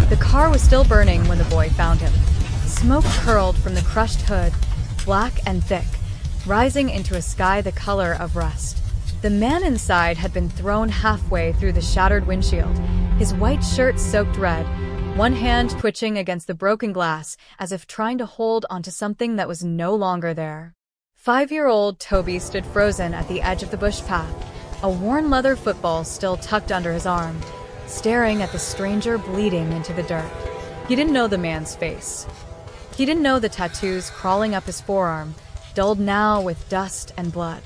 The car was still burning when the boy found him. Smoke curled from the crushed hood, black and thick, rising into a sky the color of rust. The man inside had been thrown halfway through the shattered windshield, his white shirt soaked red, one hand twitching against the broken glass as if trying to hold onto something that was no longer there. 5-year-old Toby stood frozen at the edge of the bush path, a worn leather football still tucked under his arm, staring at the stranger bleeding into the dirt. He didn't know the man's face. He didn't know the tattoos crawling up his forearm, dulled now with dust and blood.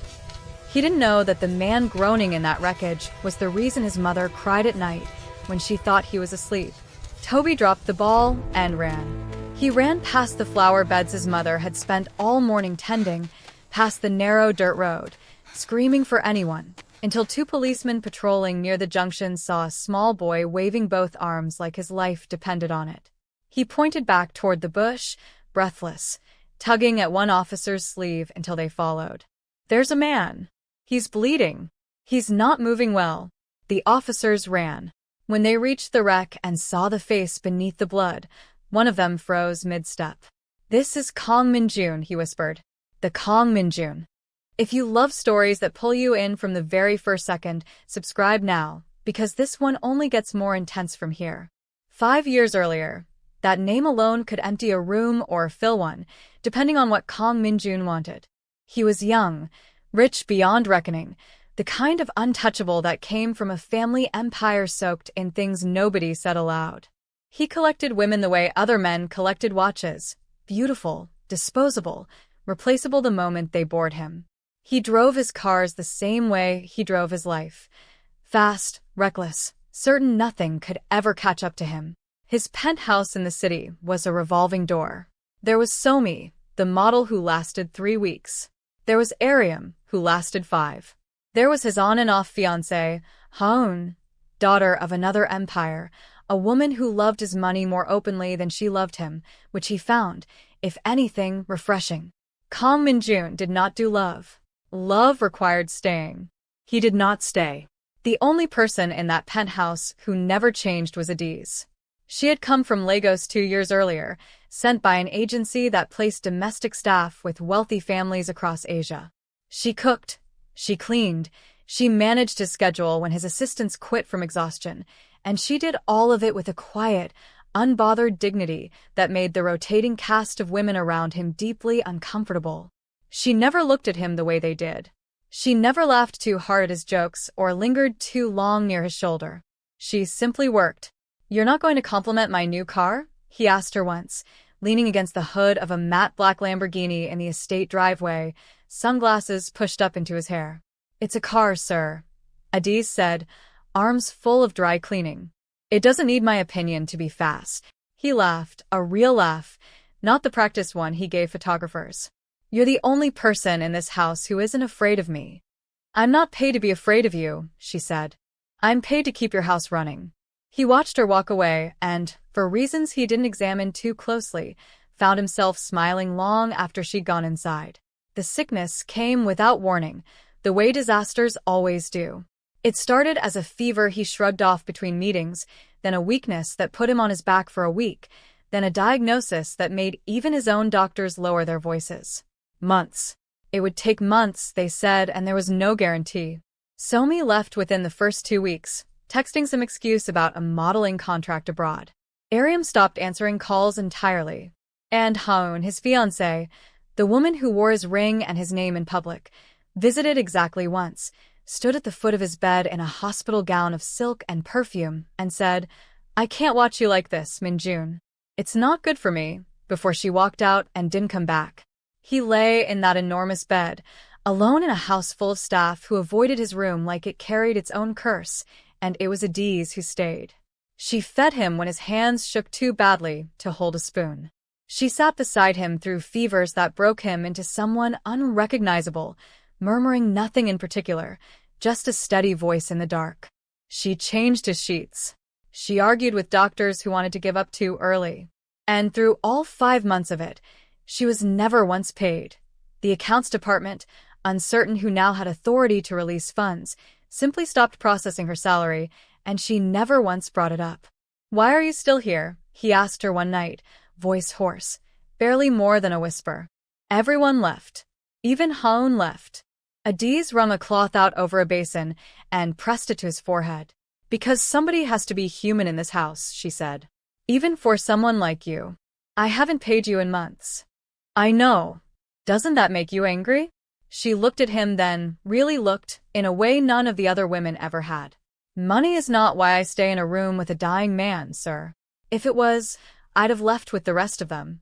He didn't know that the man groaning in that wreckage was the reason his mother cried at night when she thought he was asleep. Toby dropped the ball and ran. He ran past the flower beds his mother had spent all morning tending, past the narrow dirt road, screaming for anyone, until 2 policemen patrolling near the junction saw a small boy waving both arms like his life depended on it. He pointed back toward the bush, breathless, tugging at one officer's sleeve until they followed. "There's a man. He's bleeding. He's not moving well." The officers ran. When they reached the wreck and saw the face beneath the blood, one of them froze mid-step. "This is Kang Min-jun," he whispered. "The Kang Min-jun." If you love stories that pull you in from the very first second, subscribe now, because this one only gets more intense from here. 5 years earlier, that name alone could empty a room or fill one, depending on what Kang Min-jun wanted. He was young, rich beyond reckoning, the kind of untouchable that came from a family empire soaked in things nobody said aloud. He collected women the way other men collected watches, beautiful, disposable, replaceable the moment they bored him. He drove his cars the same way he drove his life. Fast, reckless, certain nothing could ever catch up to him. His penthouse in the city was a revolving door. There was Somi, the model who lasted 3 weeks. There was Ariam, who lasted 5. There was his on and off fiancée, Haun, daughter of another empire, a woman who loved his money more openly than she loved him, which he found, if anything, refreshing. Kang Min-jun did not do love. Love required staying. He did not stay. The only person in that penthouse who never changed was Adaeze. She had come from Lagos 2 years earlier, sent by an agency that placed domestic staff with wealthy families across Asia. She cooked, she cleaned, she managed his schedule when his assistants quit from exhaustion, and she did all of it with a quiet, unbothered dignity that made the rotating cast of women around him deeply uncomfortable. She never looked at him the way they did. She never laughed too hard at his jokes or lingered too long near his shoulder. She simply worked. "You're not going to compliment my new car?" he asked her once, leaning against the hood of a matte black Lamborghini in the estate driveway, sunglasses pushed up into his hair. "It's a car, sir," Adaeze said, arms full of dry cleaning. "It doesn't need my opinion to be fast." He laughed, a real laugh, not the practiced one he gave photographers. "You're the only person in this house who isn't afraid of me." "I'm not paid to be afraid of you," she said. "I'm paid to keep your house running." He watched her walk away and, for reasons he didn't examine too closely, found himself smiling long after she'd gone inside. The sickness came without warning, the way disasters always do. It started as a fever he shrugged off between meetings, then a weakness that put him on his back for a week, then a diagnosis that made even his own doctors lower their voices. Months. It would take months, they said, and there was no guarantee. Somi left within the first 2 weeks, texting some excuse about a modeling contract abroad. Ariam stopped answering calls entirely. And Haun, his fiancée, the woman who wore his ring and his name in public, visited exactly once, stood at the foot of his bed in a hospital gown of silk and perfume, and said, "I can't watch you like this, Min-jun. It's not good for me," before she walked out and didn't come back. He lay in that enormous bed, alone in a house full of staff who avoided his room like it carried its own curse, and it was Adaeze who stayed. She fed him when his hands shook too badly to hold a spoon. She sat beside him through fevers that broke him into someone unrecognizable, murmuring nothing in particular, just a steady voice in the dark. She changed his sheets. She argued with doctors who wanted to give up too early. And through all 5 months of it, she was never once paid. The accounts department, uncertain who now had authority to release funds, simply stopped processing her salary, and she never once brought it up. Why are you still here? He asked her one night, voice hoarse, barely more than a whisper. Everyone left. Even Haun left. Adaeze wrung a cloth out over a basin and pressed it to his forehead. Because somebody has to be human in this house, she said. Even for someone like you. I haven't paid you in months. I know. Doesn't that make you angry? She looked at him then, really looked, in a way none of the other women ever had. Money is not why I stay in a room with a dying man, sir. If it was, I'd have left with the rest of them.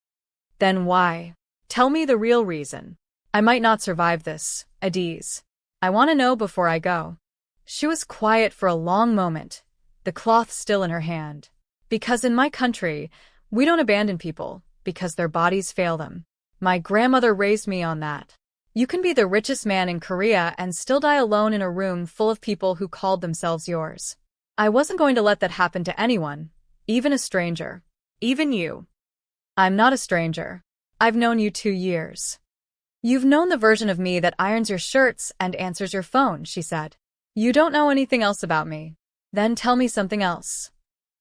Then why? Tell me the real reason. I might not survive this, Adaeze. I want to know before I go. She was quiet for a long moment, the cloth still in her hand. Because in my country, we don't abandon people, because their bodies fail them. My grandmother raised me on that. You can be the richest man in Korea and still die alone in a room full of people who called themselves yours. I wasn't going to let that happen to anyone, even a stranger. Even you. I'm not a stranger. I've known you 2 years. You've known the version of me that irons your shirts and answers your phone, she said. You don't know anything else about me. Then tell me something else.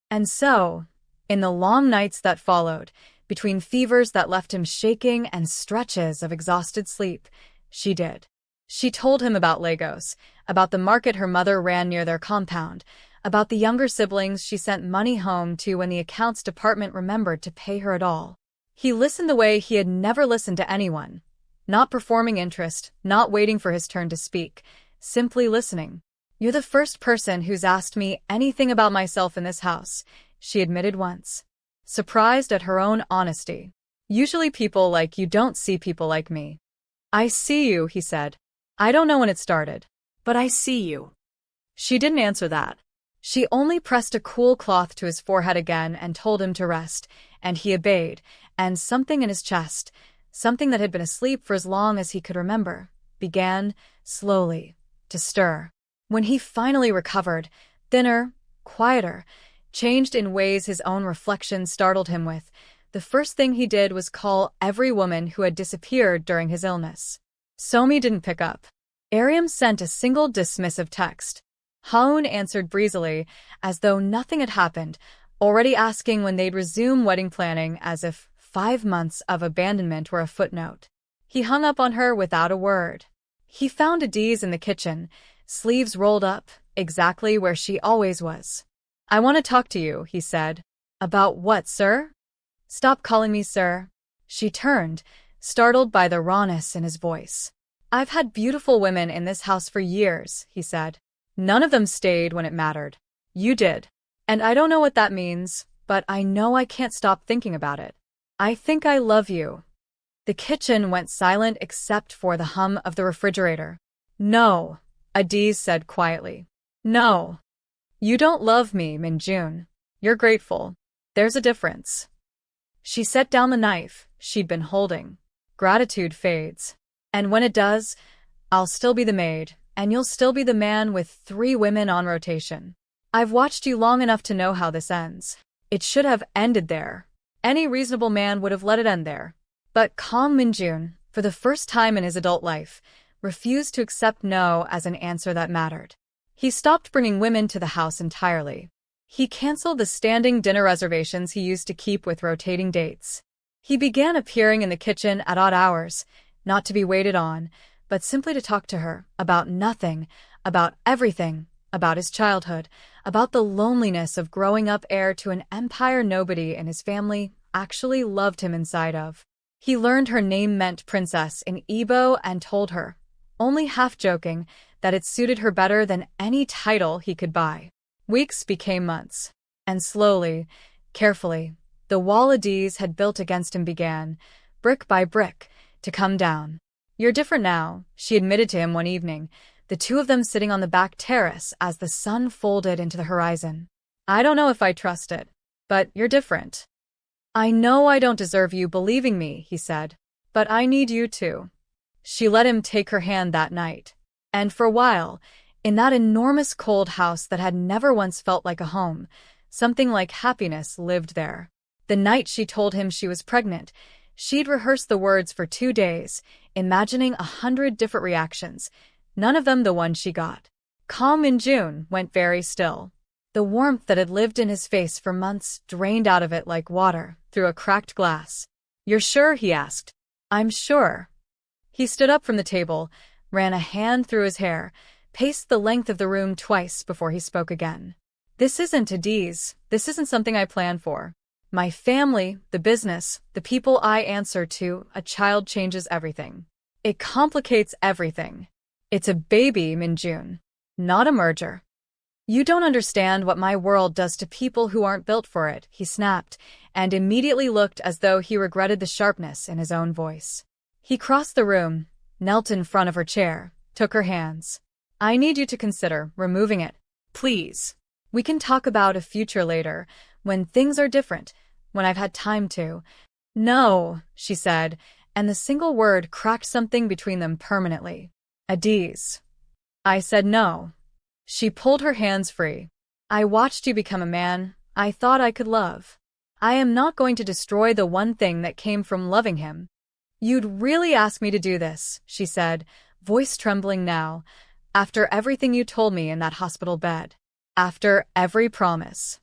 And so, in the long nights that followed, between fevers that left him shaking and stretches of exhausted sleep, she did. She told him about Lagos, about the market her mother ran near their compound, about the younger siblings she sent money home to when the accounts department remembered to pay her at all. He listened the way he had never listened to anyone. Not performing interest, not waiting for his turn to speak, simply listening. You're the first person who's asked me anything about myself in this house, she admitted once. Surprised at her own honesty. Usually people like you don't see people like me. I see you, he said. I don't know when it started, but I see you. She didn't answer that. She only pressed a cool cloth to his forehead again and told him to rest, and he obeyed, and something in his chest, something that had been asleep for as long as he could remember, began, slowly, to stir. When he finally recovered, thinner, quieter, changed in ways his own reflection startled him with, the first thing he did was call every woman who had disappeared during his illness. Somi didn't pick up. Ariam sent a single dismissive text. Haun answered breezily, as though nothing had happened, already asking when they'd resume wedding planning as if 5 months of abandonment were a footnote. He hung up on her without a word. He found Adaeze in the kitchen, sleeves rolled up, exactly where she always was. I want to talk to you, he said. About what, sir? Stop calling me sir. She turned, startled by the rawness in his voice. I've had beautiful women in this house for years, he said. None of them stayed when it mattered. You did. And I don't know what that means, but I know I can't stop thinking about it. I think I love you. The kitchen went silent except for the hum of the refrigerator. No, Adaeze said quietly. No. You don't love me, Minjun. You're grateful. There's a difference. She set down the knife she'd been holding. Gratitude fades. And when it does, I'll still be the maid, and you'll still be the man with 3 women on rotation. I've watched you long enough to know how this ends. It should have ended there. Any reasonable man would have let it end there. But Kang Minjun, for the first time in his adult life, refused to accept no as an answer that mattered. He stopped bringing women to the house entirely. He canceled the standing dinner reservations he used to keep with rotating dates. He began appearing in the kitchen at odd hours, not to be waited on, but simply to talk to her about nothing, about everything, about his childhood, about the loneliness of growing up heir to an empire nobody in his family actually loved him inside of. He learned her name meant princess in Igbo and told her, only half joking, that it suited her better than any title he could buy. Weeks became months, and slowly, carefully, the wall Adaeze had built against him began, brick by brick, to come down. You're different now, she admitted to him one evening, the two of them sitting on the back terrace as the sun folded into the horizon. I don't know if I trust it, but you're different. I know I don't deserve you believing me, he said, but I need you to. She let him take her hand that night. And for a while, in that enormous cold house that had never once felt like a home, something like happiness lived there. The night she told him she was pregnant, she'd rehearsed the words for 2 days, imagining 100 different reactions, none of them the one she got. Kang Minjun went very still. The warmth that had lived in his face for months drained out of it like water through a cracked glass. "You're sure?" he asked. "I'm sure." He stood up from the table, ran a hand through his hair, paced the length of the room twice before he spoke again. "This isn't Adaeze. This isn't something I planned for. My family, the business, the people I answer to, a child changes everything. It complicates everything. It's a baby, Minjun, not a merger. You don't understand what my world does to people who aren't built for it," he snapped, and immediately looked as though he regretted the sharpness in his own voice. He crossed the room, knelt in front of her chair, took her hands. "I need you to consider removing it. Please. We can talk about a future later, when things are different, when I've had time to." "No," she said, and the single word cracked something between them permanently. "Adaeze." "I said no." She pulled her hands free. "I watched you become a man I thought I could love. I am not going to destroy the one thing that came from loving him." "You'd really ask me to do this," she said, voice trembling now, "after everything you told me in that hospital bed. After every promise."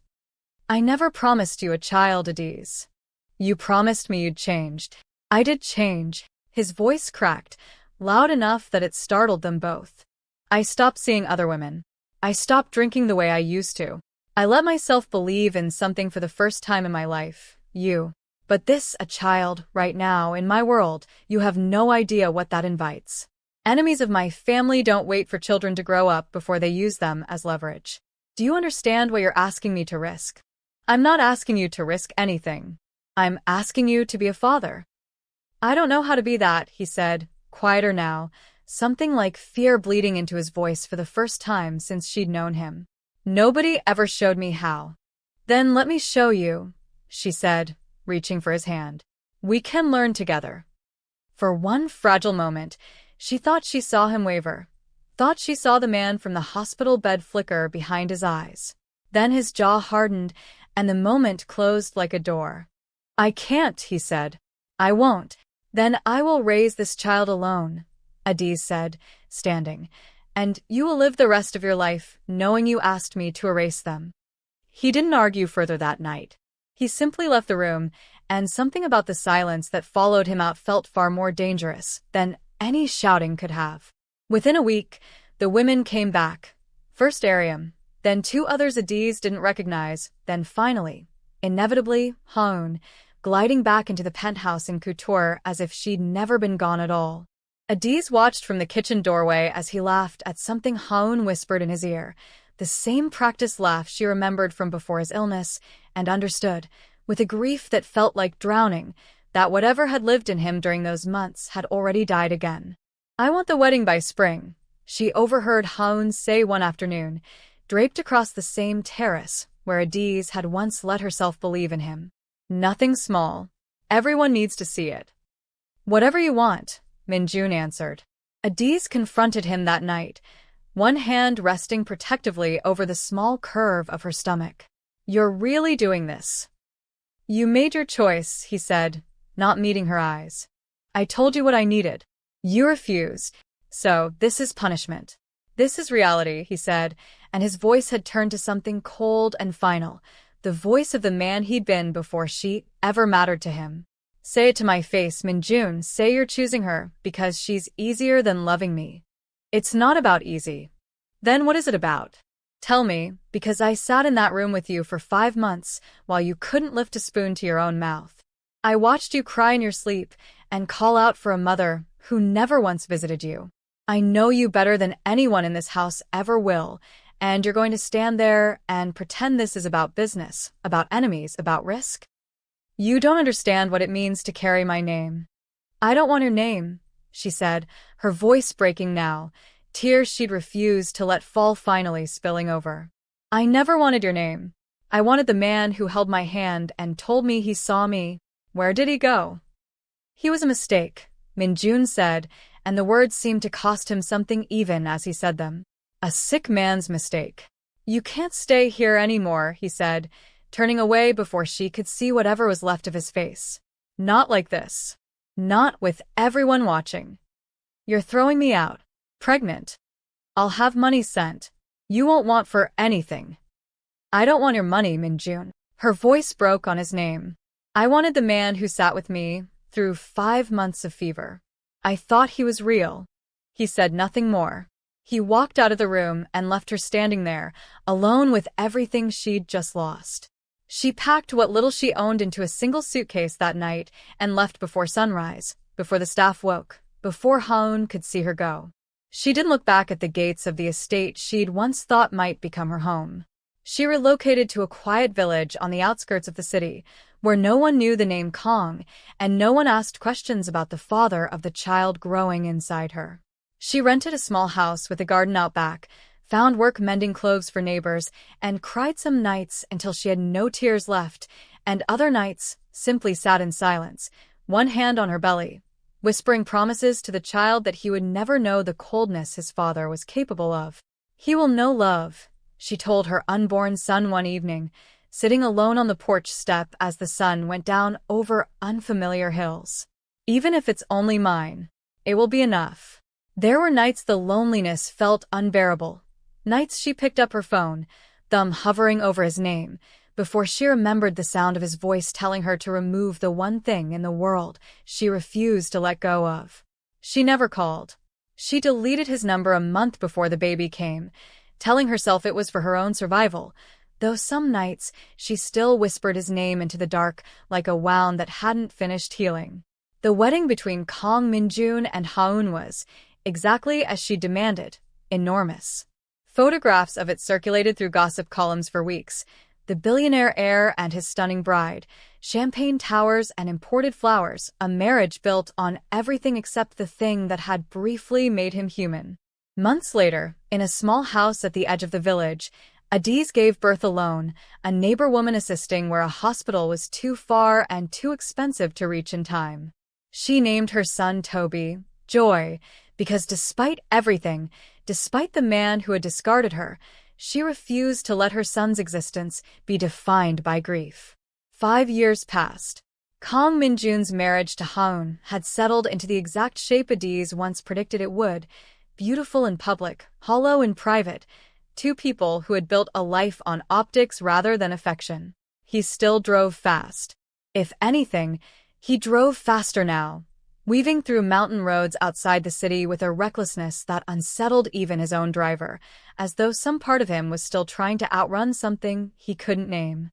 "I never promised you a child, Adaeze. You promised me you'd changed." "I did change." His voice cracked, loud enough that it startled them both. "I stopped seeing other women. I stopped drinking the way I used to. I let myself believe in something for the first time in my life, you. But this, a child, right now, in my world, you have no idea what that invites. Enemies of my family don't wait for children to grow up before they use them as leverage. Do you understand what you're asking me to risk? I'm not asking you to risk anything. I'm asking you to be a father." "I don't know how to be that," he said, quieter now, something like fear bleeding into his voice for the first time since she'd known him. "Nobody ever showed me how." "Then let me show you," she said, reaching for his hand. "We can learn together." For one fragile moment, she thought she saw him waver, thought she saw the man from the hospital bed flicker behind his eyes. Then his jaw hardened, and the moment closed like a door. "I can't," he said. "I won't." "Then I will raise this child alone," Adaeze said, standing, "and you will live the rest of your life knowing you asked me to erase them." He didn't argue further that night. He simply left the room, and something about the silence that followed him out felt far more dangerous than any shouting could have. Within a week, the women came back. First Ariam, then two others Adaeze didn't recognize, then finally, inevitably, Haun, gliding back into the penthouse in Couture as if she'd never been gone at all. Adaeze watched from the kitchen doorway as he laughed at something Haun whispered in his ear, the same practiced laugh she remembered from before his illness, and understood, with a grief that felt like drowning, that whatever had lived in him during those months had already died again. "I want the wedding by spring," she overheard Haun say one afternoon, draped across the same terrace where Adaeze had once let herself believe in him. "Nothing small. Everyone needs to see it." "Whatever you want," Minjun answered. Adaeze confronted him that night, one hand resting protectively over the small curve of her stomach. "You're really doing this?" "You made your choice," he said, not meeting her eyes. "I told you what I needed. You refused. So this is punishment. This is reality," he said, and his voice had turned to something cold and final, the voice of the man he'd been before she ever mattered to him. "Say it to my face, Minjun. Say you're choosing her because she's easier than loving me." "It's not about easy." "Then what is it about? Tell me, because I sat in that room with you for 5 months while you couldn't lift a spoon to your own mouth. I watched you cry in your sleep and call out for a mother who never once visited you. I know you better than anyone in this house ever will, and you're going to stand there and pretend this is about business, about enemies, about risk? You don't understand what it means to carry my name." "I don't want your name," she said, her voice breaking now, tears she'd refused to let fall finally spilling over. "I never wanted your name. I wanted the man who held my hand and told me he saw me. Where did he go?" "He was a mistake," Minjun said, and the words seemed to cost him something even as he said them. "A sick man's mistake." "You can't stay here anymore," he said, turning away before she could see whatever was left of his face. "Not like this. Not with everyone watching. You're throwing me out. Pregnant. I'll have money sent. You won't want for anything." I don't want your money, Minjun. Her voice broke on his name. I wanted the man who sat with me through 5 months of fever. I thought he was real. He said nothing more. He walked out of the room and left her standing there, alone with everything she'd just lost. She packed what little she owned into a single suitcase that night and left before sunrise, before the staff woke, before Haun could see her go. She didn't look back at the gates of the estate she'd once thought might become her home. She relocated to a quiet village on the outskirts of the city, where no one knew the name Kong, and no one asked questions about the father of the child growing inside her. She rented a small house with a garden out back, found work mending clothes for neighbors, and cried some nights until she had no tears left, and other nights simply sat in silence, one hand on her belly, whispering promises to the child that he would never know the coldness his father was capable of. He will know love, she told her unborn son one evening, sitting alone on the porch step as the sun went down over unfamiliar hills. Even if it's only mine, it will be enough. There were nights the loneliness felt unbearable. Nights she picked up her phone, thumb hovering over his name, before she remembered the sound of his voice telling her to remove the one thing in the world she refused to let go of. She never called. She deleted his number a month before the baby came, telling herself it was for her own survival, though some nights she still whispered his name into the dark like a wound that hadn't finished healing. The wedding between Kang Minjun and Haun was, exactly as she demanded, enormous. Photographs of it circulated through gossip columns for weeks. The billionaire heir and his stunning bride, champagne towers and imported flowers, a marriage built on everything except the thing that had briefly made him human. Months later, in a small house at the edge of the village, Adaeze gave birth alone, a neighbor woman assisting where a hospital was too far and too expensive to reach in time. She named her son Toby, Joy, because despite everything, despite the man who had discarded her, she refused to let her son's existence be defined by grief. 5 years passed. Kang Minjun's marriage to Haun had settled into the exact shape Adaeze once predicted it would, beautiful in public, hollow in private, two people who had built a life on optics rather than affection. He still drove fast. If anything, he drove faster now, weaving through mountain roads outside the city with a recklessness that unsettled even his own driver, as though some part of him was still trying to outrun something he couldn't name.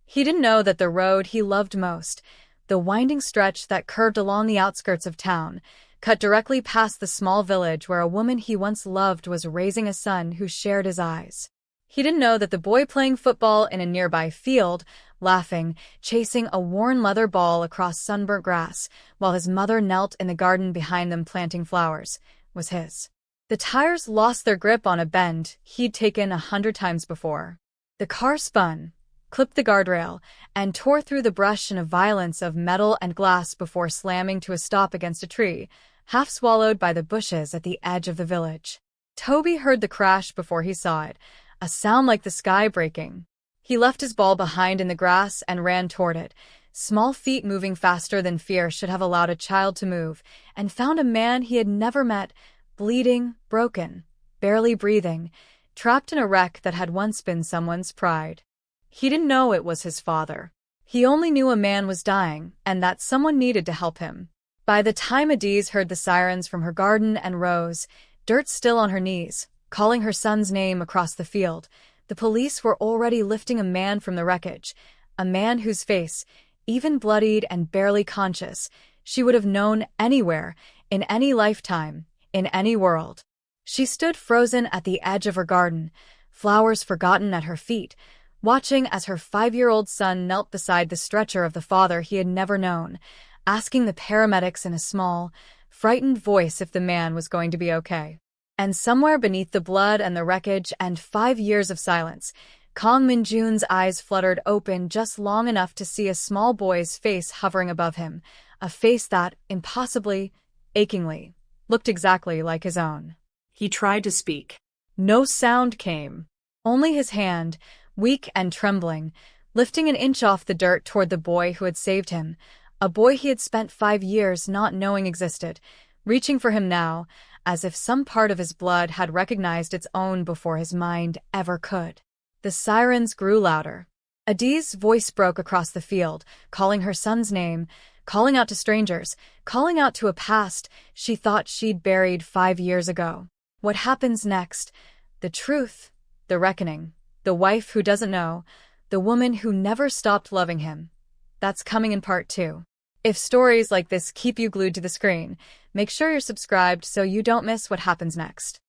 He didn't know that the road he loved most, the winding stretch that curved along the outskirts of town, cut directly past the small village where a woman he once loved was raising a son who shared his eyes. He didn't know that the boy playing football in a nearby field, laughing, chasing a worn leather ball across sunburnt grass, while his mother knelt in the garden behind them planting flowers, was his. The tires lost their grip on a bend he'd taken 100 times before. The car spun, clipped the guardrail, and tore through the brush in a violence of metal and glass before slamming to a stop against a tree, half swallowed by the bushes at the edge of the village. Toby heard the crash before he saw it, a sound like the sky breaking. He left his ball behind in the grass and ran toward it, small feet moving faster than fear should have allowed a child to move, and found a man he had never met, bleeding, broken, barely breathing, trapped in a wreck that had once been someone's pride. He didn't know it was his father. He only knew a man was dying, and that someone needed to help him. By the time Adaeze heard the sirens from her garden and rose, dirt still on her knees, calling her son's name across the field, the police were already lifting a man from the wreckage, a man whose face, even bloodied and barely conscious, she would have known anywhere, in any lifetime, in any world. She stood frozen at the edge of her garden, flowers forgotten at her feet, watching as her 5-year-old son knelt beside the stretcher of the father he had never known, asking the paramedics in a small, frightened voice if the man was going to be okay. And somewhere beneath the blood and the wreckage and 5 years of silence, Kang Minjun's eyes fluttered open just long enough to see a small boy's face hovering above him, a face that, impossibly, achingly, looked exactly like his own. He tried to speak. No sound came. Only his hand, weak and trembling, lifting an inch off the dirt toward the boy who had saved him, a boy he had spent 5 years not knowing existed, reaching for him now, as if some part of his blood had recognized its own before his mind ever could. The sirens grew louder. Adeze's voice broke across the field, calling her son's name, calling out to strangers, calling out to a past she thought she'd buried 5 years ago. What happens next? The truth, the reckoning, the wife who doesn't know, the woman who never stopped loving him. That's coming in part 2. If stories like this keep you glued to the screen, make sure you're subscribed so you don't miss what happens next.